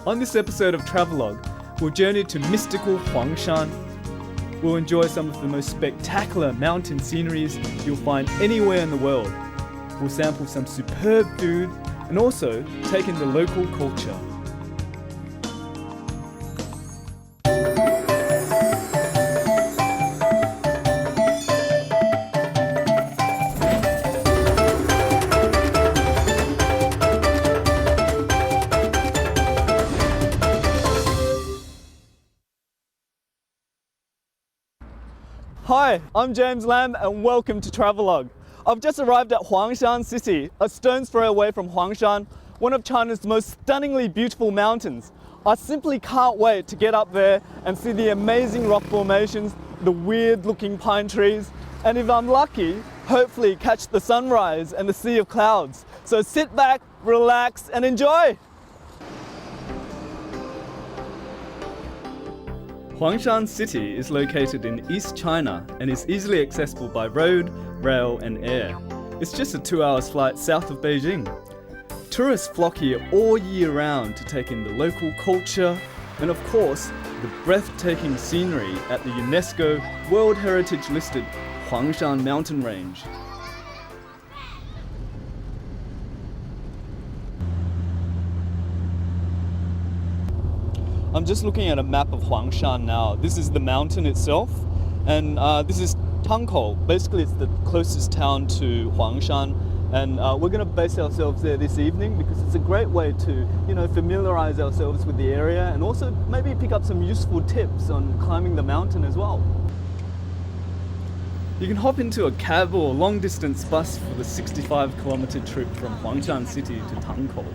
On this episode of Travelogue, we'll journey to mystical Huangshan. We'll enjoy some of the most spectacular mountain sceneries you'll find anywhere in the world. We'll sample some superb food and also take in the local culture. Hi, I'm James Lamb and welcome to Travelogue. I've just arrived at Huangshan City, a stone's throw away from Huangshan, one of China's most stunningly beautiful mountains. I simply can't wait to get up there and see the amazing rock formations, the weird looking pine trees, and if I'm lucky, hopefully catch the sunrise and the sea of clouds. So sit back, relax and enjoy! Huangshan City is located in East China and is easily accessible by road, rail and air. It's just a 2 hours flight south of Beijing. Tourists flock here all year round to take in the local culture and of course the breathtaking scenery at the UNESCO World Heritage listed Huangshan mountain range. I'm just looking at a map of Huangshan now. This is the mountain itself, and this is Tangkou. Basically, it's the closest town to Huangshan, and we're going to base ourselves there this evening because it's a great way to, familiarize ourselves with the area and also maybe pick up some useful tips on climbing the mountain as well. You can hop into a cab or long-distance bus for the 65-kilometer trip from Huangshan City to Tangkou.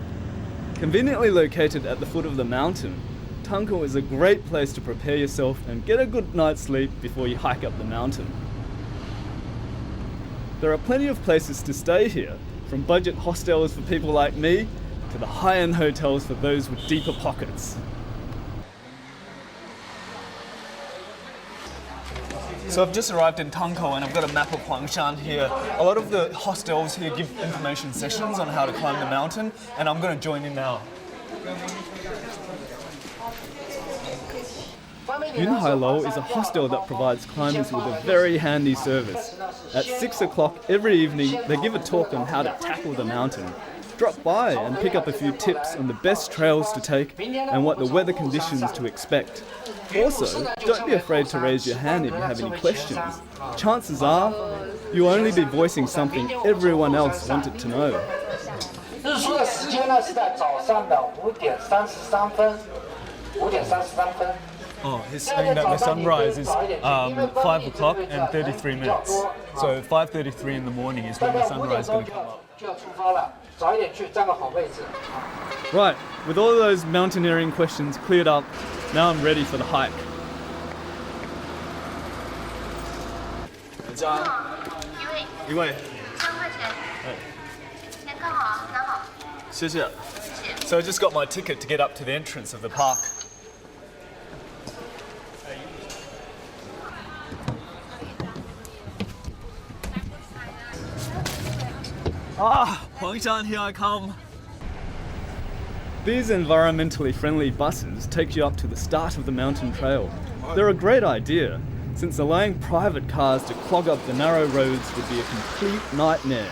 Conveniently located at the foot of the mountain, Tangkou is a great place to prepare yourself and get a good night's sleep before you hike up the mountain. There are plenty of places to stay here, from budget hostels for people like me to the high-end hotels for those with deeper pockets. So I've just arrived in Tangkou and I've got a map of Huangshan here. A lot of the hostels here give information sessions on how to climb the mountain, and I'm going to join in now. Huizhou is a hostel that provides climbers with a very handy service. At 6 o'clock every evening, they give a talk on how to tackle the mountain. Drop by and pick up a few tips on the best trails to take and what the weather conditions to expect. Also, don't be afraid to raise your hand if you have any questions. Chances are, you'll only be voicing something everyone else wanted to know. Oh, he's saying that the sunrise is 5 o'clock and 33 minutes. So 5:33 in the morning is when the sunrise is going to come up. Right, with all those mountaineering questions cleared up, now I'm ready for the hike. 一位谢谢 So I just got my ticket to get up to the entrance of the park. Huangshan, here I come. These environmentally friendly buses take you up to the start of the mountain trail. They're a great idea, since allowing private cars to clog up the narrow roads would be a complete nightmare.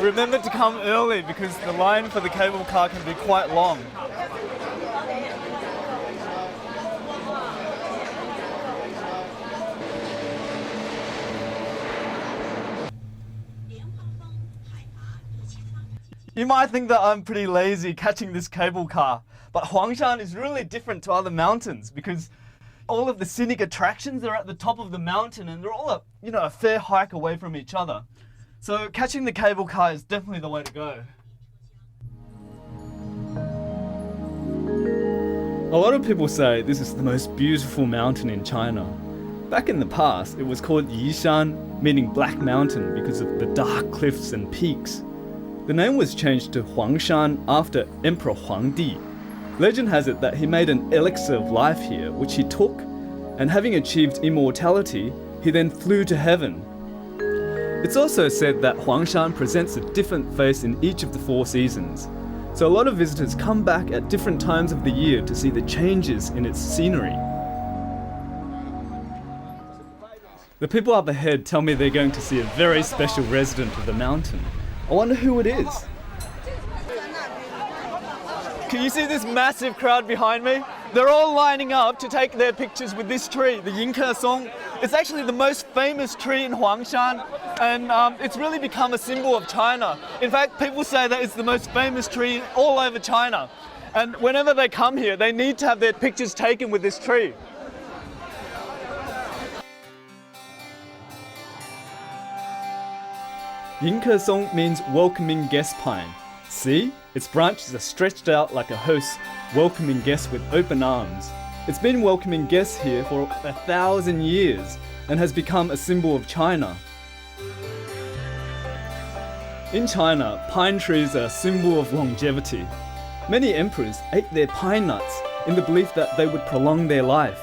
Remember to come early because the line for the cable car can be quite long. You might think that I'm pretty lazy catching this cable car, but Huangshan is really different to other mountains because all of the scenic attractions are at the top of the mountain and they're all a fair hike away from each other. So catching the cable car is definitely the way to go. A lot of people say this is the most beautiful mountain in China. Back in the past, it was called Huizhou, meaning Black Mountain because of the dark cliffs and peaks. The name was changed to Huangshan after Emperor Huangdi. Legend has it that he made an elixir of life here, which he took, and having achieved immortality, he then flew to heaven. It's also said that Huangshan presents a different face in each of the 4 seasons. So a lot of visitors come back at different times of the year to see the changes in its scenery. The people up ahead tell me they're going to see a very special resident of the mountain. I wonder who it is. Can you see this massive crowd behind me? They're all lining up to take their pictures with this tree, the Yingke Song. It's actually the most famous tree in Huangshan, and it's really become a symbol of China. In fact, people say that it's the most famous tree all over China. And whenever they come here, they need to have their pictures taken with this tree. Yingke Song means welcoming guest pine. See? Its branches are stretched out like a host, welcoming guests with open arms. It's been welcoming guests here for 1,000 years and has become a symbol of China. In China, pine trees are a symbol of longevity. Many emperors ate their pine nuts in the belief that they would prolong their life.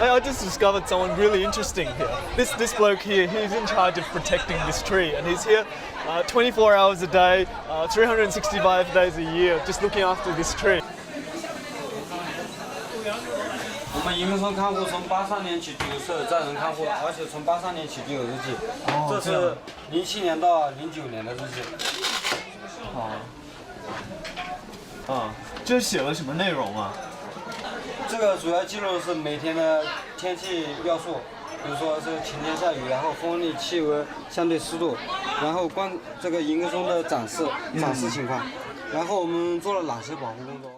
I just discovered someone really interesting here. This bloke here, he's in charge of protecting this tree, and he's here 24 hours a day, 365 days a year, just looking after this tree. 我们银松看护从83年起就有设在人看护，而且从83年起就有日记，这是07年到09年的日记。这写了什么内容啊？这个主要记录的是每天的天气要素，比如说是晴天下雨，然后风力、气温、相对湿度，然后这个银松的展示情况，然后我们做了哪些保护工作。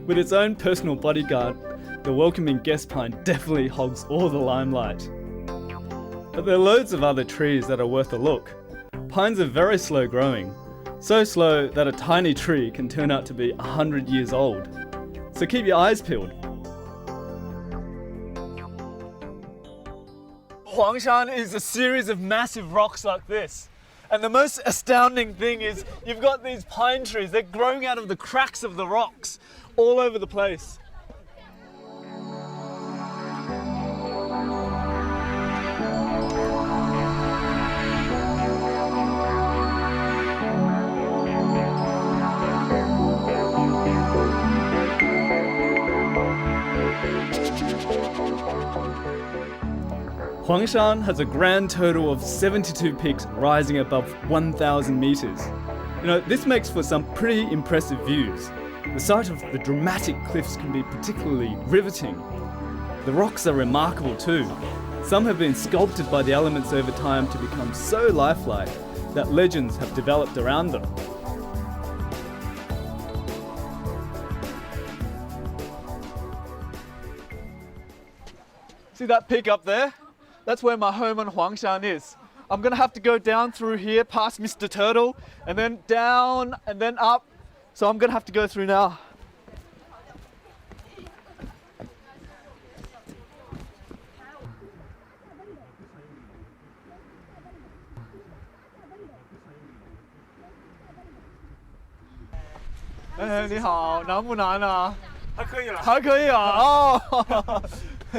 With its own personal bodyguard, the welcoming guest pine definitely hogs all the limelight. But there are loads of other trees that are worth a look. Pines are very slow growing, so slow that a tiny tree can turn out to be 100 years old. So keep your eyes peeled. Huangshan is a series of massive rocks like this. And the most astounding thing is you've got these pine trees, they're growing out of the cracks of the rocks all over the place. Huangshan has a grand total of 72 peaks rising above 1,000 meters. You know, this makes for some pretty impressive views. The sight of the dramatic cliffs can be particularly riveting. The rocks are remarkable too. Some have been sculpted by the elements over time to become so lifelike that legends have developed around them. See that peak up there? That's where my home on Huangshan is. I'm gonna have to go down through here past Mr. Turtle and then down and then up. So I'm gonna have to go through now. Hey, 你好，难不难啊？还可以了，还可以啊，哦，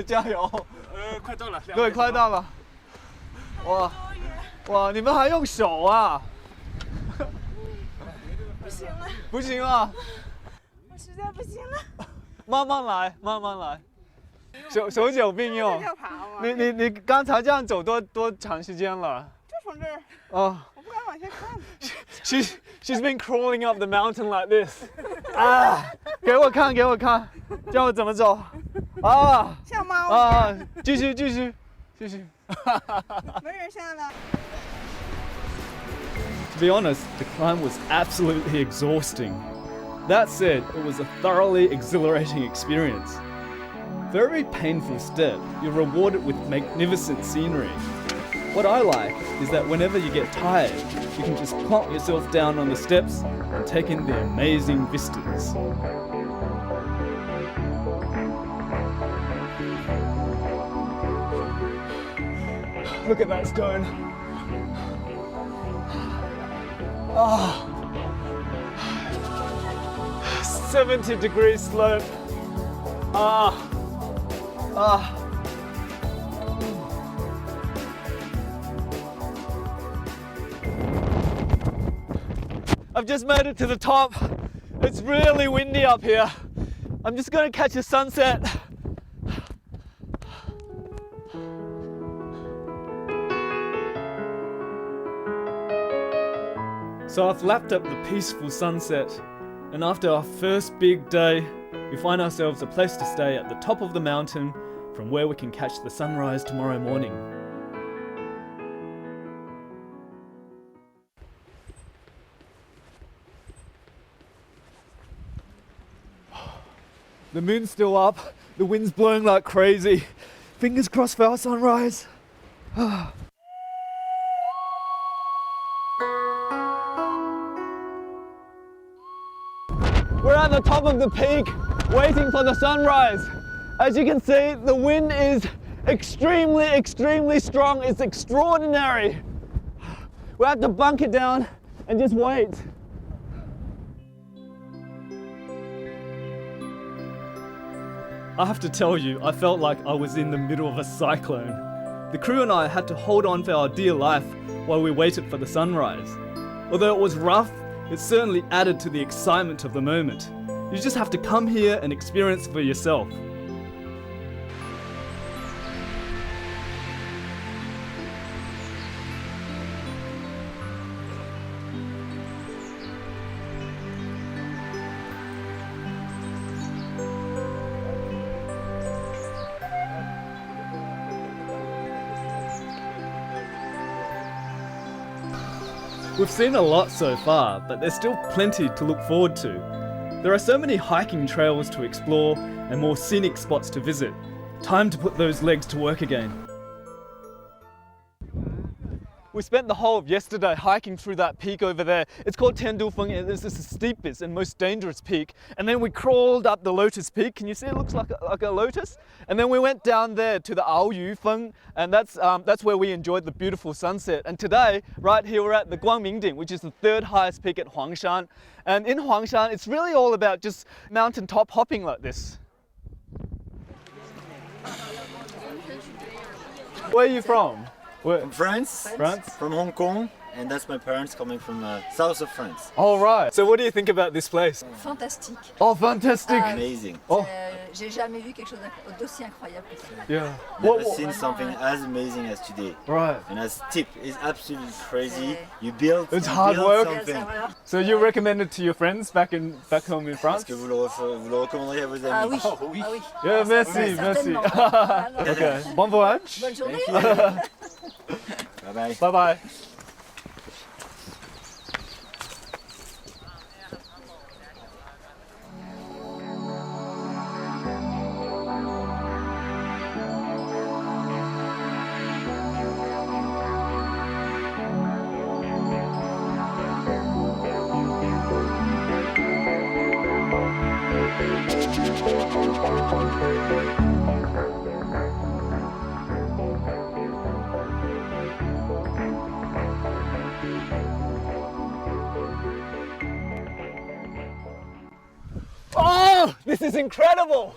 加油！快到了，对，快到了。哇，哇，你们还用手啊？不行了，不行啊，我实在不行了。慢慢来，慢慢来，手脚并用。要爬吗？你刚才这样走多长时间了？就从这儿。哦。我不敢往下看。She's been crawling up the mountain like this. 啊，给我看，给我看，教我怎么走。啊。像猫啊，继续。没人下来。 To be honest, the climb was absolutely exhausting. That said, it was a thoroughly exhilarating experience. For every painful step, you're rewarded with magnificent scenery. What I like is that whenever you get tired, you can just plonk yourself down on the steps and take in the amazing vistas. Look at that stone. Ah, 70 degrees slope. Ah. I've just made it to the top. It's really windy up here. I'm just going to catch a sunset. So I've lapped up the peaceful sunset, and after our first big day, we find ourselves a place to stay at the top of the mountain from where we can catch the sunrise tomorrow morning. The moon's still up, the wind's blowing like crazy. Fingers crossed for our sunrise. We're at the top of the peak, waiting for the sunrise. As you can see, the wind is extremely strong. It's extraordinary. We have to bunker down and just wait. I have to tell you, I felt like I was in the middle of a cyclone. The crew and I had to hold on for our dear life while we waited for the sunrise. Although it was rough, it certainly added to the excitement of the moment. You just have to come here and experience for yourself. We've seen a lot so far, but there's still plenty to look forward to. There are so many hiking trails to explore and more scenic spots to visit. Time to put those legs to work again. We spent the whole of yesterday hiking through that peak over there. It's called Tiandufeng, and it's the steepest and most dangerous peak. And then we crawled up the Lotus Peak. Can you see it looks like a lotus? And then we went down there to the Aoyufeng, and that's where we enjoyed the beautiful sunset. And today, right here, we're at the Guangmingding, which is the third highest peak at Huangshan. And in Huangshan, it's really all about just mountaintop hopping like this. Where are you from? From France, France? from Hong Kong, and that's my parents coming from south of France. All right. So what do you think about this place? Fantastique. Oh, fantastic. Amazing. Oh. J'ai jamais vu quelque chose d'aussi incroyable que ça. Yeah. Never seen something as amazing as today. Right. And as tip, it's absolutely crazy. You build, It's you hard build work. something. So you recommend it to your friends back home in France? Est-ce que vous le recommanderiez à vos amis? Ah oui. Oh, oui. Ah oui. Yeah, merci, Ouais, merci. certainement. Okay. Bon voyage. Bonne journée. Bye bye. Bye bye. Oh, this is incredible!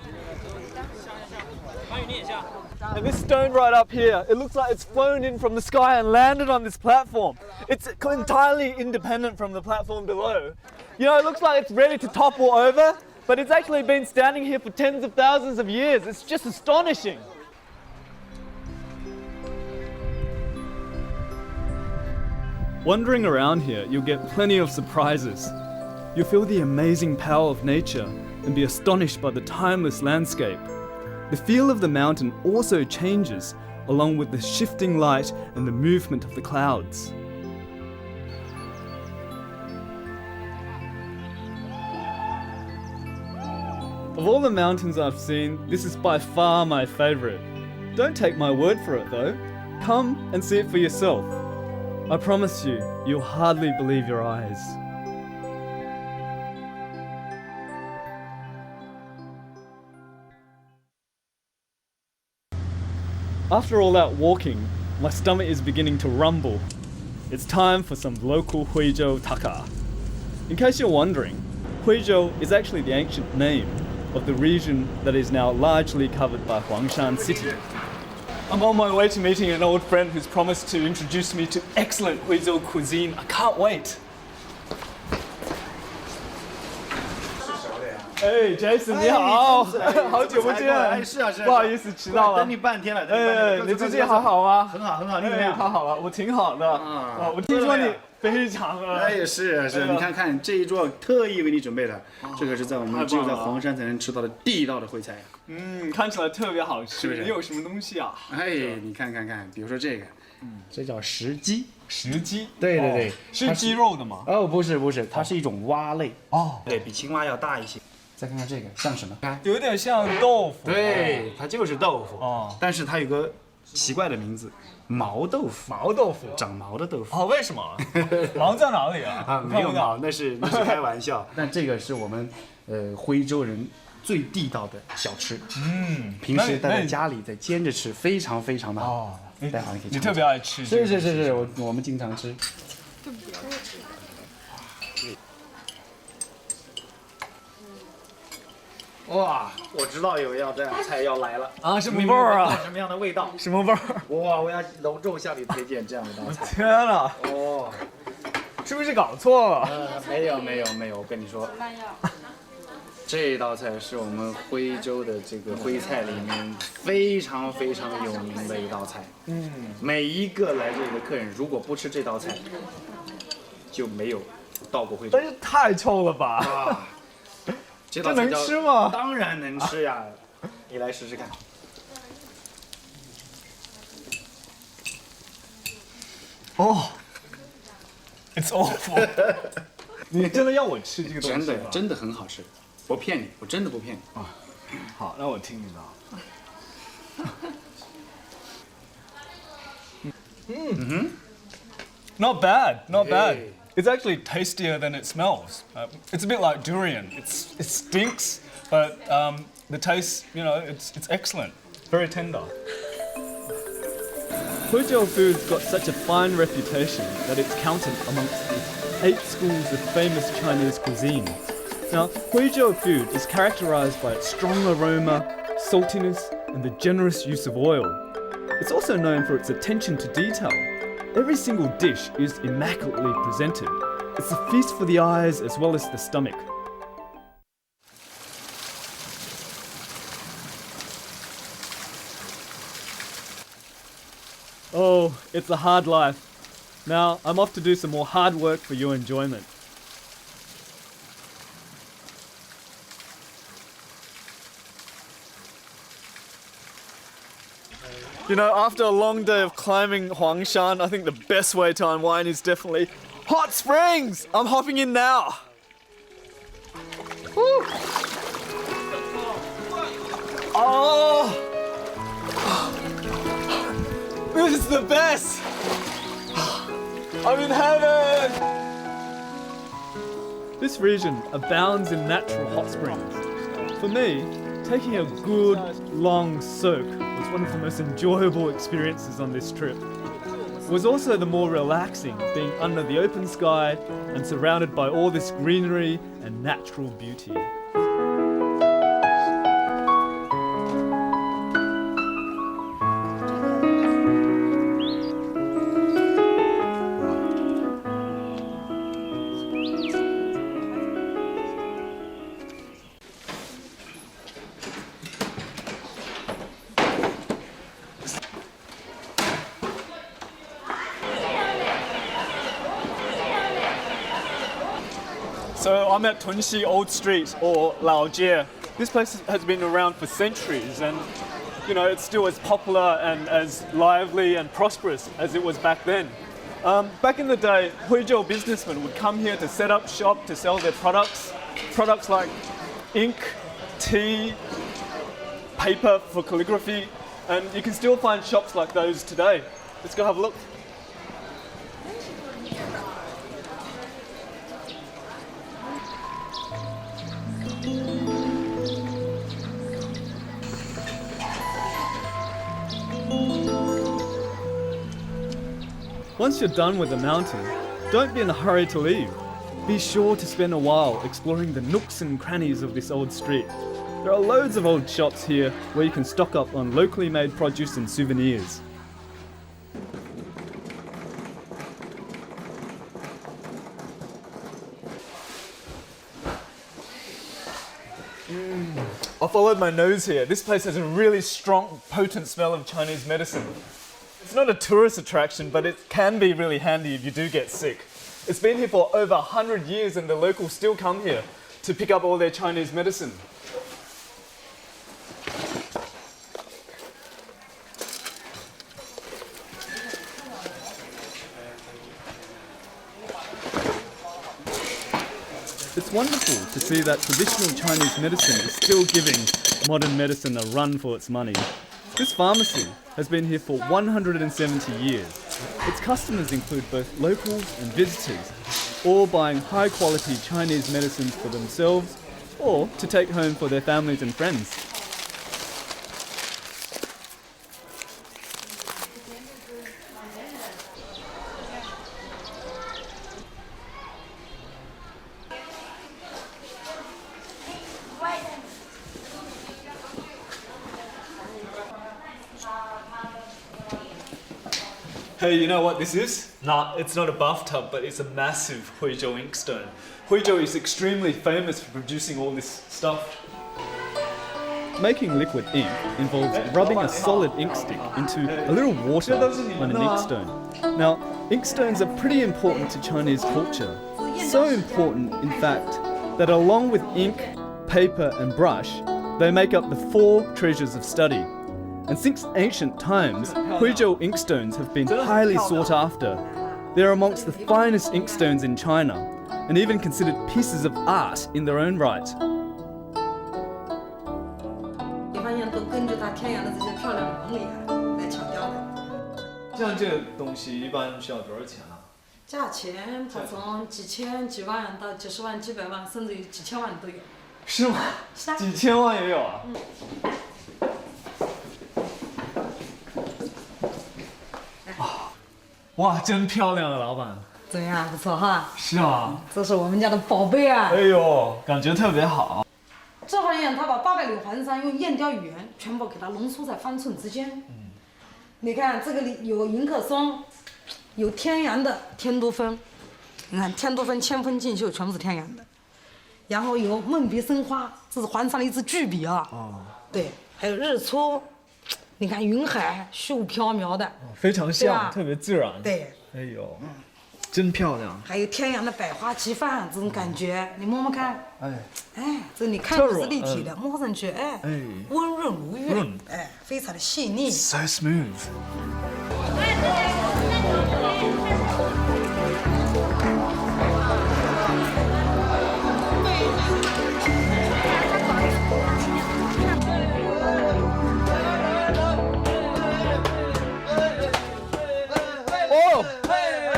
And this stone right up here, it looks like it's flown in from the sky and landed on this platform. It's entirely independent from the platform below. You know, it looks like it's ready to topple over, but it's actually been standing here for tens of thousands of years. It's just astonishing. Wandering around here, you'll get plenty of surprises. You'll feel the amazing power of nature and be astonished by the timeless landscape. The feel of the mountain also changes along with the shifting light and the movement of the clouds. Of all the mountains I've seen, this is by far my favourite. Don't take my word for it though. Come and see it for yourself. I promise you, you'll hardly believe your eyes. After all that walking, my stomach is beginning to rumble. It's time for some local Huizhou taka. In case you're wondering, Huizhou is actually the ancient name of the region that is now largely covered by Huangshan city. I'm on my way to meeting an old friend who's promised to introduce me to excellent Huizhou cuisine. I can't wait. Hey Jason， 你好，好久不见。哎，是啊，不好意思迟到了。等你半天了。哎，你最近还好吗？很好，很好，你怎么样？还好了，我挺好的。啊，我听说你非常哎，是，你看看这一桌特意为你准备的，这个是在我们只有在黄山才能吃到的地道的徽菜。看起来特别好吃，是不是？你有什么东西啊？哎，你看，比如说这个，这叫石鸡。石鸡？对，是鸡肉的吗？哦，不是，它是一种蛙类。哦，对比青蛙要大一些。再看看这个像什么？有点像豆腐。对，它就是豆腐。哦，但是它有个奇怪的名字，毛豆腐。毛豆腐，长毛的豆腐。哦，为什么？毛在哪里啊？啊，没有毛，那是开玩笑。但这个是我们徽州人最地道的小吃。平时带在家里再煎着吃，非常的好。哦，待会儿你可以。你特别爱吃。是，我们经常吃。哇，我知道有样这样菜要来了啊！什么味儿啊？什么样的味道？什么味儿？哇！我要隆重向你推荐这样一道菜。天哪！哦，是不是搞错了？没有，我跟你说，这道菜是我们徽州的这个徽菜里面非常有名的一道菜。每一个来这里的客人，如果不吃这道菜，就没有到过徽州。但是太臭了吧！啊，这能吃吗？当然能吃呀，你来试试看。哦，It's awful 。你真的要我吃这个东西？真的很好吃，不骗你，我真的不骗你。啊，好，那我听你的。Not bad. It's actually tastier than it smells. It's a bit like durian. It stinks, but the taste, it's excellent. Very tender. Huizhou food's got such a fine reputation that it's counted amongst the 8 schools of famous Chinese cuisine. Now, Huizhou food is characterized by its strong aroma, saltiness, and the generous use of oil. It's also known for its attention to detail. Every single dish is immaculately presented. It's a feast for the eyes as well as the stomach. Oh, it's a hard life. Now, I'm off to do some more hard work for your enjoyment. After a long day of climbing Huangshan, I think the best way to unwind is definitely hot springs! I'm hopping in now. Woo. Oh! This is the best! I'm in heaven! This region abounds in natural hot springs. For me, taking a good, long soak was one of the most enjoyable experiences on this trip. It was also the more relaxing, being under the open sky and surrounded by all this greenery and natural beauty. So I'm at Tunxi Old Street, or Laojie. This place has been around for centuries and, it's still as popular and as lively and prosperous as it was back then. Back in the day, Huizhou businessmen would come here to set up shop to sell their products like ink, tea, paper for calligraphy, and you can still find shops like those today. Let's go have a look. Once you're done with the mountain, don't be in a hurry to leave. Be sure to spend a while exploring the nooks and crannies of this old street. There are loads of old shops here where you can stock up on locally made produce and souvenirs. I followed my nose here. This place has a really strong, potent smell of Chinese medicine. It's not a tourist attraction, but it can be really handy if you do get sick. It's been here for over 100 years and the locals still come here to pick up all their Chinese medicine. It's wonderful to see that traditional Chinese medicine is still giving modern medicine a run for its money. This pharmacy has been here for 170 years. Its customers include both locals and visitors, all buying high-quality Chinese medicines for themselves or to take home for their families and friends. Hey, you know what this is? Nah, it's not a bathtub, but it's a massive Huizhou inkstone. Huizhou is extremely famous for producing all this stuff. Making liquid ink involves rubbing a solid ink stick into a little water on an inkstone. Now, inkstones are pretty important to Chinese culture. So important, in fact, that along with ink, paper and brush, they make up the 4 treasures of study. And since ancient times, Huizhou inkstones have been highly sought after. They're amongst the finest inkstones in China, and even considered pieces of art in their own right. 你发现都根据它天然的这些漂亮纹理来强调的。像这个东西一般需要多少钱啊？价钱它从几千、几万到几十万、几百万，甚至于几千万都有。是吗？是啊。几千万也有啊？哇，真漂亮啊，老板！怎么样？不错哈。是啊。这是我们家的宝贝啊。哎呦，感觉特别好。这玩意儿，它把800缕黄山用燕雕语言全部给它浓缩在方寸之间。你看这个里有迎客松，有天然的天都酚，你看天都酚、千分净秀全部是天然的。然后有梦鼻生花，这是黄山的一支巨笔啊。哦。对，还有日出。 你看云海虚无缥缈的，非常像，特别自然。对，哎呦，真漂亮。还有天然的百花齐放这种感觉，你摸摸看。哎，这你看着是立体的，摸上去，哎，温润如玉，哎，非常的细腻。So smooth。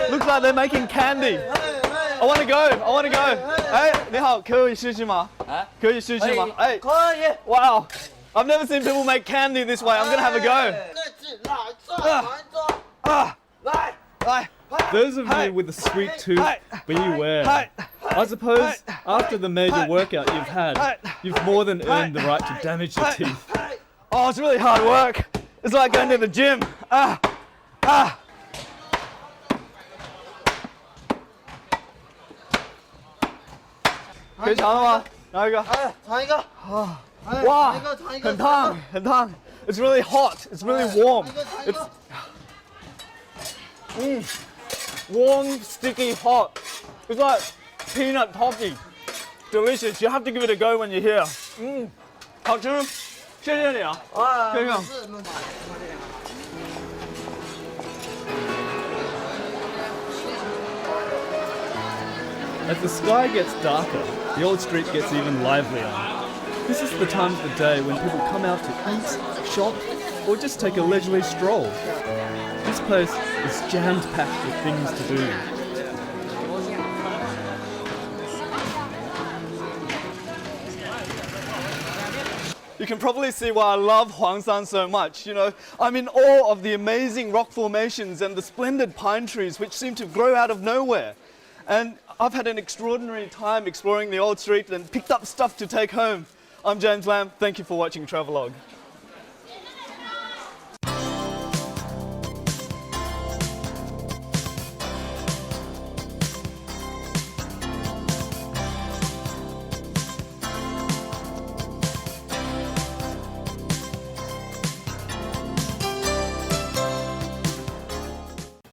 Looks like they're making candy. I want to go. I want to go. 哎，你好，可以试试吗？可以试试吗？哎，可以。Wow, I've never seen people make candy this way. I'm gonna have a go. Those of you with a sweet tooth, beware. I suppose after the major workout you've had, you've more than earned the right to damage your teeth. Oh, it's really hard work. It's like going to the gym. 可以尝了吗？拿一个。哎，尝一个。啊，哇，很烫，很烫。It's really hot. It's really warm. It's warm, sticky, hot. It's like peanut toffee. Delicious. You have to give it a go when you're here. 好吃。谢谢你啊。先生。 As the sky gets darker, the old street gets even livelier. This is the time of the day when people come out to eat, shop, or just take a leisurely stroll. This place is jammed-packed with things to do. You can probably see why I love Huangshan so much. You know, I'm in awe of the amazing rock formations and the splendid pine trees which seem to grow out of nowhere. And I've had an extraordinary time exploring the old street and picked up stuff to take home. I'm James Lamb. Thank you for watching Travelogue.